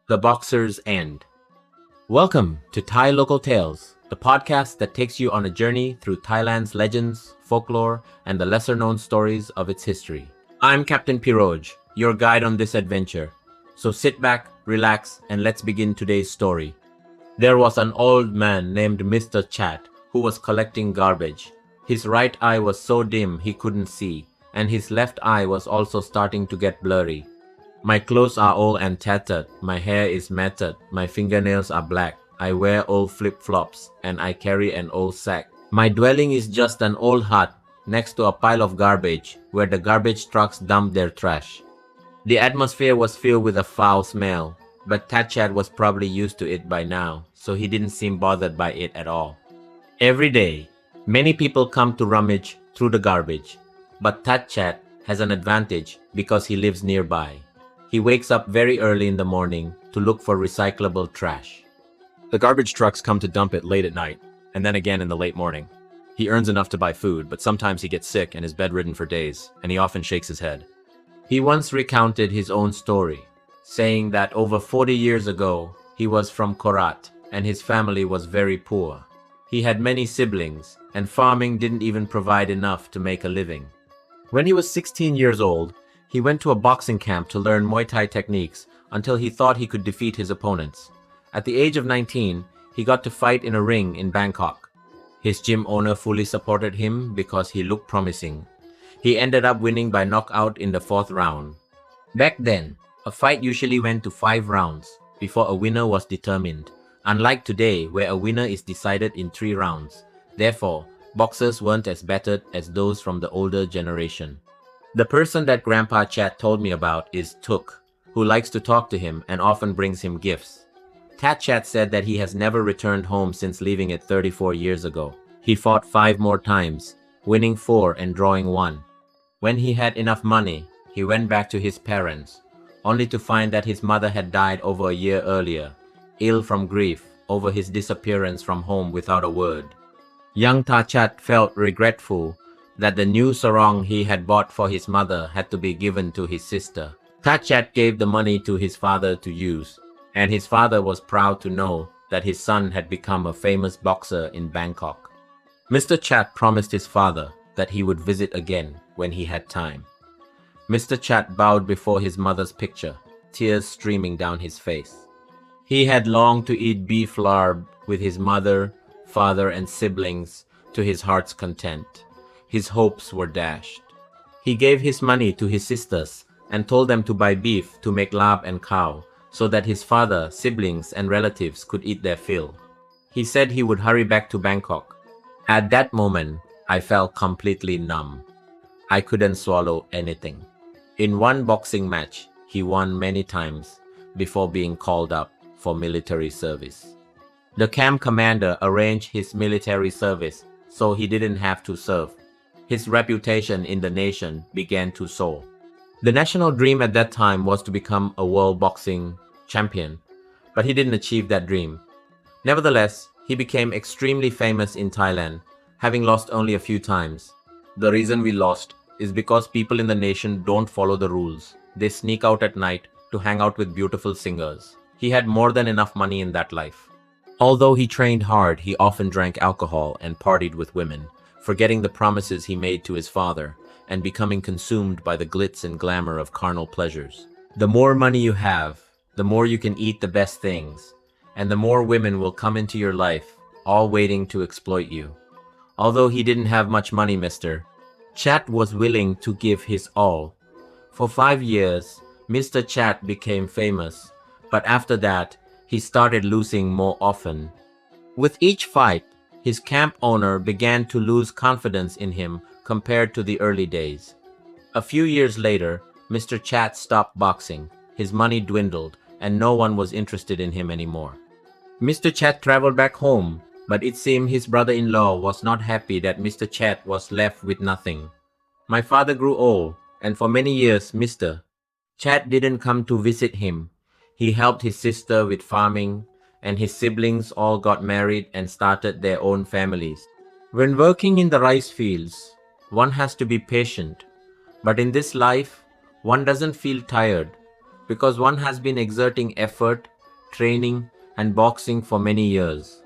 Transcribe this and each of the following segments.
The Boxer's End. Welcome to Thai Local Tales, the podcast that takes you on a journey through Thailand's legends, folklore, and the lesser-known stories of its history. I'm Captain Piroj, your guide on this adventure. So sit back, relax, and let's begin today's story. There was an old man named Mr. Chat who was collecting garbage. His right eye was so dim he couldn't see, and his left eye was also starting to get blurry. My clothes are old and tattered, my hair is matted, my fingernails are black, I wear old flip-flops, and I carry an old sack. My dwelling is just an old hut next to a pile of garbage where the garbage trucks dump their trash. The atmosphere was filled with a foul smell, but Thatchat was probably used to it by now, so he didn't seem bothered by it at all. Every day, many people come to rummage through the garbage, but Thatchat has an advantage because he lives nearby. He wakes up very early in the morning to look for recyclable trash. The garbage trucks come to dump it late at night, and then again in the late morning. He earns enough to buy food, but sometimes he gets sick and is bedridden for days, and he often shakes his head. He once recounted his own story, saying that over 40 years ago, he was from Korat, and his family was very poor. He had many siblings, and farming didn't even provide enough to make a living. When he was 16 years old, he went to a boxing camp to learn Muay Thai techniques until he thought he could defeat his opponents. At the age of 19, he got to fight in a ring in Bangkok. His gym owner fully supported him because he looked promising. He ended up winning by knockout in the 4th round. Back then, a fight usually went to 5 rounds before a winner was determined, unlike today where a winner is decided in 3 rounds. Therefore, boxers weren't as battered as those from the older generation. The person that Grandpa Chat told me about is Tuk, who likes to talk to him and often brings him gifts. Chat said that he has never returned home since leaving it 34 years ago. He fought 5 more times, winning 4 and drawing 1. When he had enough money, he went back to his parents, only to find that his mother had died over a year earlier, ill from grief over his disappearance from home without a word. Young Chat felt regretful that the new sarong he had bought for his mother had to be given to his sister. Thatchat gave the money to his father to use, and his father was proud to know that his son had become a famous boxer in Bangkok. Mr. Chat promised his father that he would visit again when he had time. Mr. Chat bowed before his mother's picture, tears streaming down his face. He had longed to eat beef larb with his mother, father, and siblings to his heart's content. His hopes were dashed. He gave his money to his sisters and told them to buy beef to make lab and cow so that his father, siblings, and relatives could eat their fill. He said he would hurry back to Bangkok. At that moment, I felt completely numb. I couldn't swallow anything. In one boxing match, he won many times before being called up for military service. The camp commander arranged his military service so he didn't have to serve. His reputation in the nation began to soar. The national dream at that time was to become a world boxing champion, but he didn't achieve that dream. Nevertheless, he became extremely famous in Thailand, having lost only a few times. The reason we lost is because people in the nation don't follow the rules. They sneak out at night to hang out with beautiful singers. He had more than enough money in that life. Although he trained hard, he often drank alcohol and partied with women, forgetting the promises he made to his father and becoming consumed by the glitz and glamour of carnal pleasures. The more money you have, the more you can eat the best things, and the more women will come into your life, all waiting to exploit you. Although he didn't have much money, Mr. Chat was willing to give his all. For 5 years, Mr. Chat became famous, but after that, he started losing more often. With each fight, his camp owner began to lose confidence in him compared to the early days. A few years later, Mr. Chat stopped boxing, his money dwindled, and no one was interested in him anymore. Mr. Chat traveled back home, but it seemed his brother-in-law was not happy that Mr. Chat was left with nothing. My father grew old, and for many years Mr. Chat didn't come to visit him. He helped his sister with farming, and his siblings all got married and started their own families. When working in the rice fields, one has to be patient. But in this life, one doesn't feel tired because one has been exerting effort training, and boxing for many years.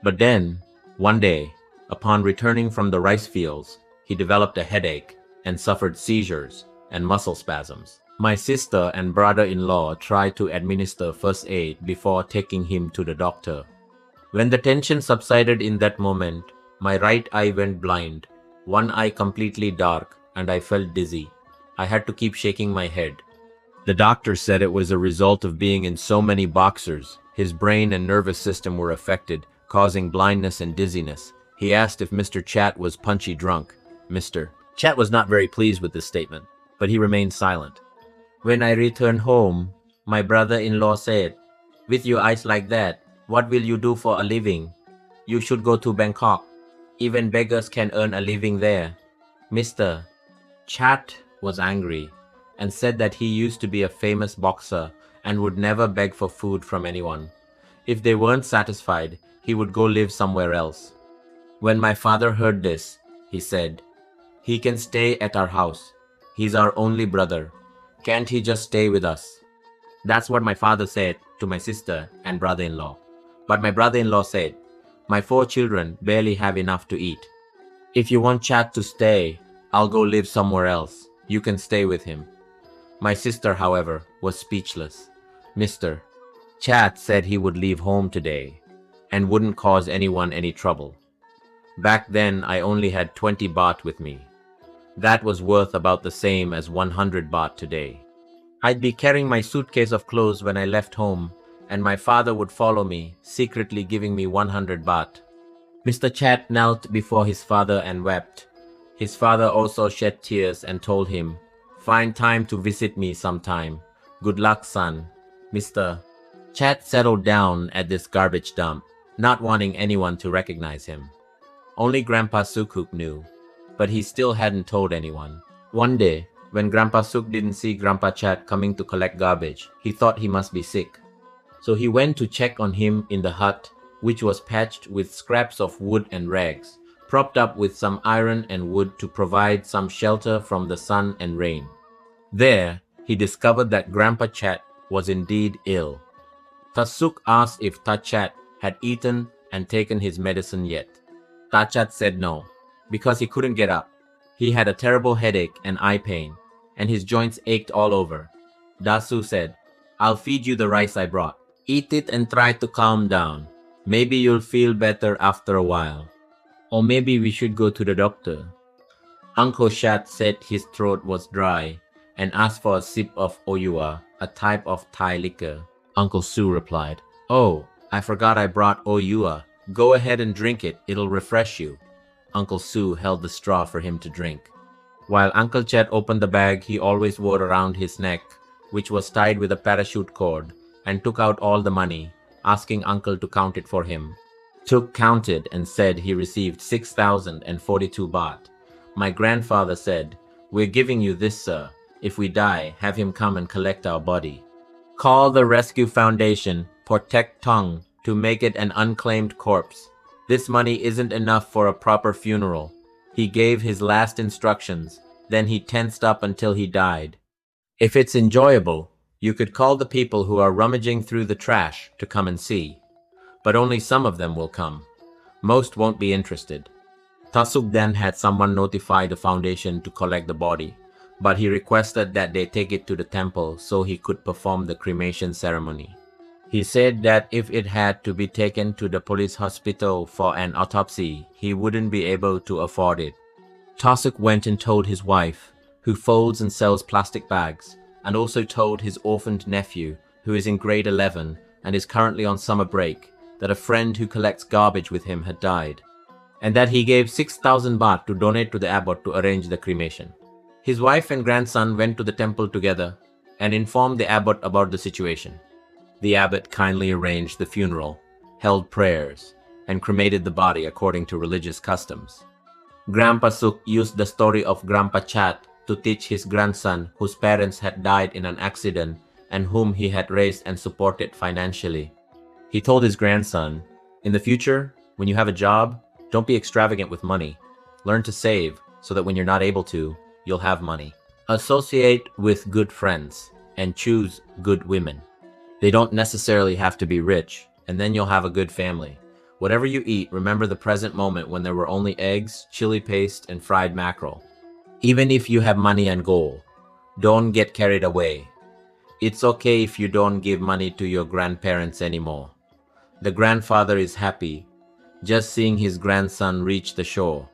But then, one day, upon returning from the rice fields, he developed a headache and suffered seizures and muscle spasms. My sister and brother-in-law tried to administer first aid before taking him to the doctor. When the tension subsided in that moment, my right eye went blind, one eye completely dark, and I felt dizzy. I had to keep shaking my head. The doctor said it was a result of being in so many boxers. His brain and nervous system were affected, causing blindness and dizziness. He asked if Mr. Chat was punchy drunk. Mr. Chat was not very pleased with this statement, but he remained silent. When I returned home, my brother-in-law said, "With your eyes like that, what will you do for a living? You should go to Bangkok. Even beggars can earn a living there." Mr. Chat was angry and said that he used to be a famous boxer and would never beg for food from anyone. If they weren't satisfied, he would go live somewhere else. When my father heard this, he said, "He can stay at our house. He's our only brother. Can't he just stay with us?" That's what my father said to my sister and brother-in-law. But my brother-in-law said, "My 4 children barely have enough to eat. If you want Chad to stay, I'll go live somewhere else. You can stay with him." My sister, however, was speechless. Mr. Chad said he would leave home today and wouldn't cause anyone any trouble. Back then, I only had 20 baht with me. That was worth about the same as 100 baht today. I'd be carrying my suitcase of clothes when I left home, and my father would follow me, secretly giving me 100 baht. Mr. Chat knelt before his father and wept. His father also shed tears and told him, "Find time to visit me sometime. Good luck, son." Mr. Chat settled down at this garbage dump, not wanting anyone to recognize him. Only Grandpa Sukuk knew, but he still hadn't told anyone. One day, when Grandpa Suk didn't see Grandpa Chat coming to collect garbage, he thought he must be sick. So he went to check on him in the hut, which was patched with scraps of wood and rags, propped up with some iron and wood to provide some shelter from the sun and rain. There, he discovered that Grandpa Chat was indeed ill. Tasuk asked if Tachat had eaten and taken his medicine yet. Tachat said no, because he couldn't get up. He had a terrible headache and eye pain, and his joints ached all over. Dasu said, "I'll feed you the rice I brought. Eat it and try to calm down. Maybe you'll feel better after a while. Or maybe we should go to the doctor." Uncle Shat said his throat was dry and asked for a sip of oyua, a type of Thai liquor. Uncle Su replied, "Oh, I forgot I brought oyua. Go ahead and drink it, it'll refresh you." Uncle Su held the straw for him to drink. While Uncle Chet opened the bag he always wore around his neck, which was tied with a parachute cord, and took out all the money, asking Uncle to count it for him. Tuk counted and said he received 6,042 baht. My grandfather said, "We're giving you this, sir. If we die, have him come and collect our body. Call the Rescue Foundation, Protect Tongue, to make it an unclaimed corpse. This money isn't enough for a proper funeral." He gave his last instructions, then he tensed up until he died. If it's enjoyable, you could call the people who are rummaging through the trash to come and see. But only some of them will come. Most won't be interested. Tasuk then had someone notify the foundation to collect the body, but he requested that they take it to the temple so he could perform the cremation ceremony. He said that if it had to be taken to the police hospital for an autopsy, he wouldn't be able to afford it. Tasuk went and told his wife, who folds and sells plastic bags, and also told his orphaned nephew, who is in grade 11 and is currently on summer break, that a friend who collects garbage with him had died, and that he gave 6,000 baht to donate to the abbot to arrange the cremation. His wife and grandson went to the temple together and informed the abbot about the situation. The abbot kindly arranged the funeral, held prayers, and cremated the body according to religious customs. Grandpa Suk used the story of Grandpa Chat to teach his grandson whose parents had died in an accident and whom he had raised and supported financially. He told his grandson, "In the future, when you have a job, don't be extravagant with money. Learn to save so that when you're not able to, you'll have money. Associate with good friends and choose good women. They don't necessarily have to be rich, and then you'll have a good family. Whatever you eat, remember the present moment when there were only eggs, chili paste, and fried mackerel. Even if you have money and gold, don't get carried away. It's okay if you don't give money to your grandparents anymore. The grandfather is happy just seeing his grandson reach the shore.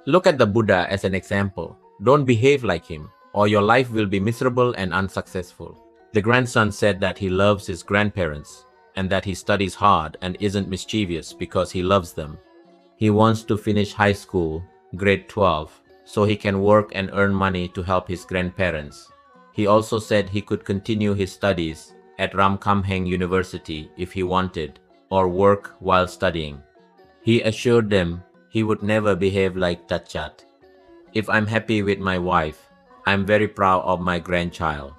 Look at the Buddha as an example. Don't behave like him, or your life will be miserable and unsuccessful. The grandson said that he loves his grandparents, and that he studies hard and isn't mischievous because he loves them. He wants to finish high school, grade 12, so he can work and earn money to help his grandparents. He also said he could continue his studies at Ramkhamhaeng University if he wanted, or work while studying. He assured them he would never behave like Tachat. If I'm happy with my wife, I'm very proud of my grandchild.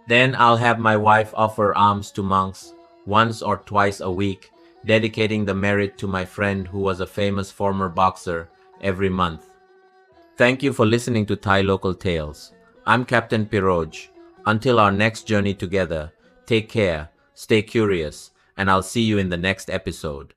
Then I'll have my wife offer alms to monks once or twice a week, dedicating the merit to my friend who was a famous former boxer every month. Thank you for listening to Thai Local Tales. I'm Captain Piroj. Until our next journey together, take care, stay curious, and I'll see you in the next episode.